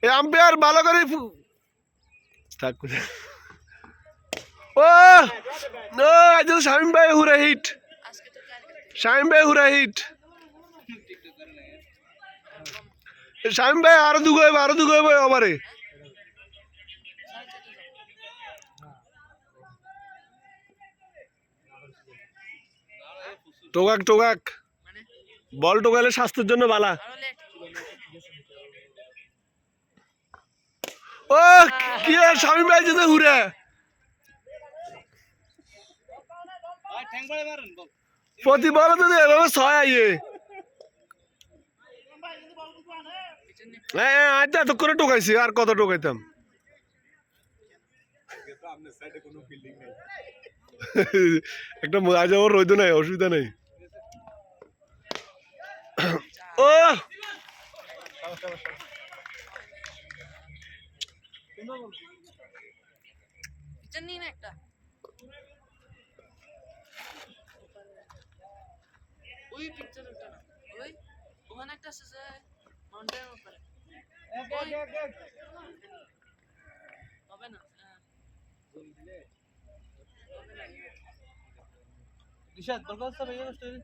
umpire ভালো করে ও no আজ শামিম ভাই হুরা হিট শামিম ভাই হুরা হিট শামিম ভাই আরো দুগো ওভারে টোকাক বল টোকালে স্বাস্থ্যের জন্য ভালো ও কি শামিম ভাই যেতে হুরা প্রতি বলে তো এভাবে ছয় আইয়ে হ্যাঁ আজ এতক্ষণে টোকাইছি আর কত টোকাইতাম একটা আজ আমার রইতো নাই অসুবিধা নেই ও একটা ওই পিকচার একটা না ওই ওখানে একটা আছে যে মাউন্টেনের উপরে হবে না রিশাদ দরকার আছে ভাইয়া স্টোরি